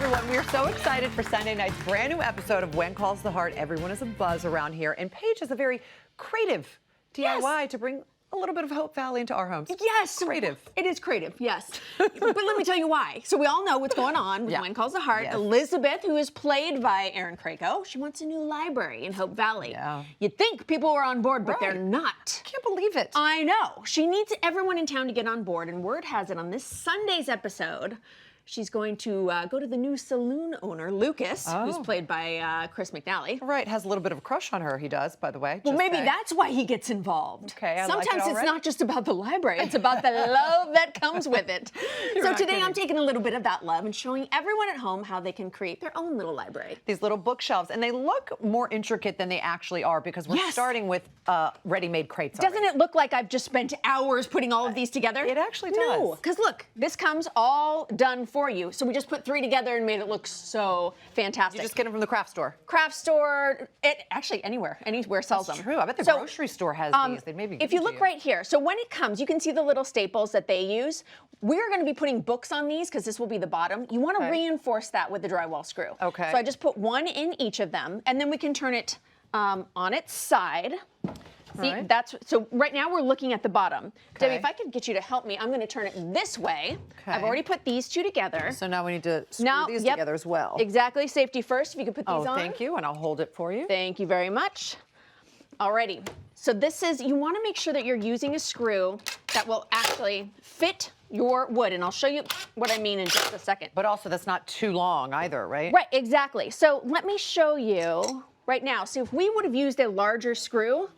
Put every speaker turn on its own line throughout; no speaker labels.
everyone. We are so excited for Sunday night's brand new episode of When Calls the Heart. Everyone is a buzz around here. And Paige is a very creative DIY to bring a little bit of Hope Valley into our homes.
Yes.
Creative.
It is creative, yes. But let me tell you why. So we all know what's going on with When Calls the Heart.
Yes.
Elizabeth, who is played by Erin Krakow, she wants a new library in Hope Valley.
Yeah.
You'd think people were on board, but they're not.
I can't believe it.
I know. She needs everyone in town to get on board, and word has it on this Sunday's episode, she's going to go to the new saloon owner, Lucas, who's played by Chris McNally.
Right, has a little bit of a crush on her, he does, by the way.
Well, maybe that's why he gets involved.
Okay, I
Sometimes
like it
it's
already.
not just about the library, it's about the love that comes with it. So
not
today
kidding.
I'm taking a little bit of that love and showing everyone at home how they can create their own little library.
These little bookshelves, and they look more intricate than they actually are because we're starting with ready-made crates.
Doesn't it look like I've just spent hours putting all of these together?
It actually does.
No, because look, this comes all done for you. So we just put 3 together and made it look so fantastic.
You just get them from the craft store.
Craft store, anywhere sells them.
True. I bet the grocery store has these. They maybe.
If you look right here, so when it comes, you can see the little staples that they use. We're going to be putting books on these because this will be the bottom. You want to reinforce that with the drywall screw.
Okay.
So I just put 1 in each of them, and then we can turn it on its side. See, so right now we're looking at the bottom. Debbie, if I could get you to help me, I'm going to turn it this way.
Okay.
I've already put these 2 together.
So now we need to screw these together as well.
Exactly. Safety first. If you could put these on.
Oh, thank you, and I'll hold it for you.
Thank you very much. Alrighty. So this is, you want to make sure that you're using a screw that will actually fit your wood, and I'll show you what I mean in just a second.
But also, that's not too long either, right?
Right, exactly. So let me show you right now. So if we would have used a larger screw,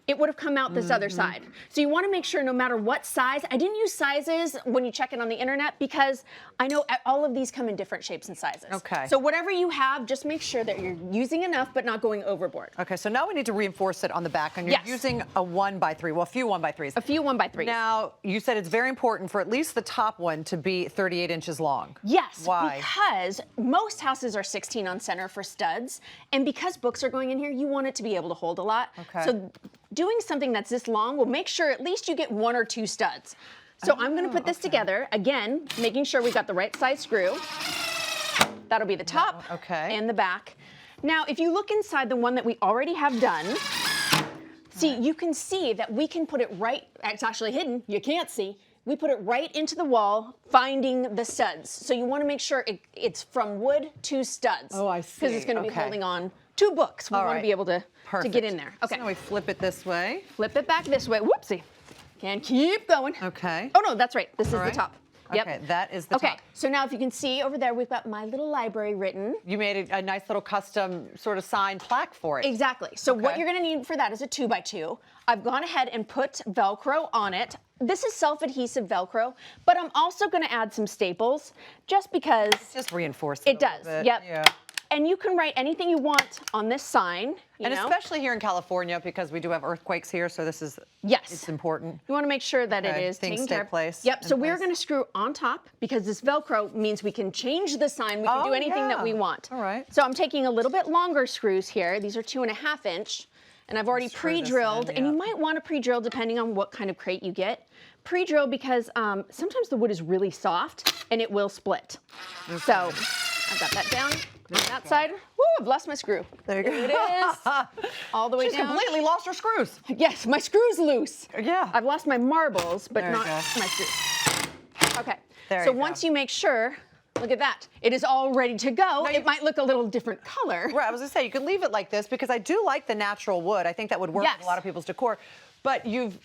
it would have come out this other side. So you want to make sure no matter what size, I didn't use sizes when you check it on the internet because I know all of these come in different shapes and sizes.
Okay.
So whatever you have, just make sure that you're using enough but not going overboard.
Okay, so now we need to reinforce it on the back, and you're using a 1x3, well, a few 1x3s.
A few 1x3s.
Now, you said it's very important for at least the top one to be 38 inches long.
Yes,
Why?
because most houses are 16 on center for studs, and because books are going in here, you want it to be able to hold a lot.
Okay.
So doing something that's this long will make sure at least you get 1 or 2 studs. So I'm going to put this together, again, making sure we've got the right size screw. That'll be the top and the back. Now, if you look inside the one that we already have done, see, you can see that we can put it right, it's actually hidden, you can't see. We put it right into the wall, finding the studs. So you want to make sure it's from wood to studs.
Oh, I see.
Because it's going to be holding on 2 books. We want to be able to get in there. Okay.
So now we flip it this way.
Flip it back this way. Whoopsie. Can keep going.
Okay.
Oh, no, that's right. This is the top. Yep.
Okay, that is the top.
Okay, so now if you can see over there, we've got my little library written.
You made a nice little custom sort of signed plaque for it.
Exactly. So what you're going to need for that is a 2x2. I've gone ahead and put Velcro on it. This is self-adhesive Velcro, but I'm also going to add some staples just because
Just reinforce it.
It does. Yep.
Yeah.
And you can write anything you want on this sign.
And especially here in California, because we do have earthquakes here, so this is it's important.
You want to make sure that it is
Things
taken
stay
care of.
place.
Yep. So we're going to screw on top because this Velcro means we can change the sign. We can do anything that we want.
All right.
So I'm taking a little bit longer screws here. These are 2.5 inch. And I've already pre-drilled, and you might want to pre-drill depending on what kind of crate you get. Pre-drill because sometimes the wood is really soft and it will split. So I've got that down on that side. Woo, I've lost my screw.
There you go.
It is. All the way
She's
down.
completely lost her screws.
Yes, my screw's loose.
Yeah.
I've lost my marbles, but
There you
not
go.
my screws. Okay.
There
So
you
once
go.
you make sure, look at that. It is all ready to go. It might look a little different color.
Right, I was gonna say, you could leave it like this because I do like the natural wood. I think that would work with a lot of people's decor. But you've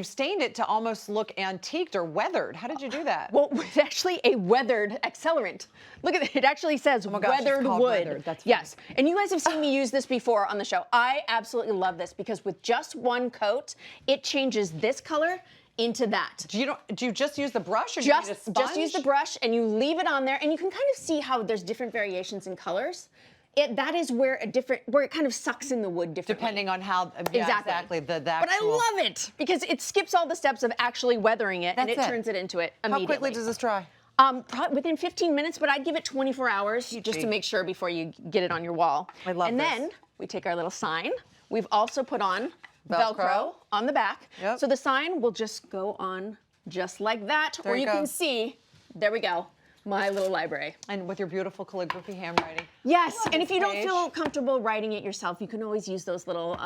stained it to almost look antiqued or weathered. How did you do that?
Well, it's actually a weathered accelerant. Look at it. It actually says
my gosh, it's
weathered
called
wood.
weathered. That's funny.
Yes. And you guys have seen me use this before on the show. I absolutely love this because with just 1 coat, it changes this color into that.
Do you just use the brush or do you need a sponge?
Just use the brush and you leave it on there, and you can kind of see how there's different variations in colors. That is where it kind of sucks in the wood differently.
Depending on how
exactly.
the
But I love it because it skips all the steps of actually weathering it, and it turns it into it immediately.
How quickly does this dry?
Probably within 15 minutes, but I'd give it 24 hours just to make sure before you get it on your wall.
I love
and
this.
then we take our little sign. We've also put on Velcro on the back.
Yep.
So the sign will just go on just like that,
There
or
you
you
go.
can see, there we go. my little library.
And with your beautiful calligraphy handwriting.
Yes,
Love
and
this
if you don't
page.
feel comfortable writing it yourself, you can always use those little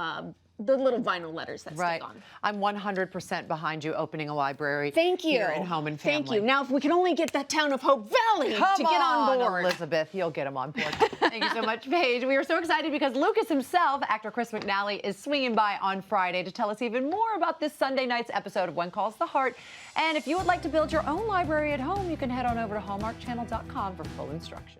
the little vinyl letters that stick on.
I'm 100% behind you opening a library.
Thank you.
Here in Home and Family.
Thank you. Now, if we can only get that town of Hope Valley
Come
to get on board.
Elizabeth, you'll get him on board. Thank you so much, Paige. We are so excited because Lucas himself, actor Chris McNally, is swinging by on Friday to tell us even more about this Sunday night's episode of When Calls the Heart. And if you would like to build your own library at home, you can head on over to hallmarkchannel.com for full instructions.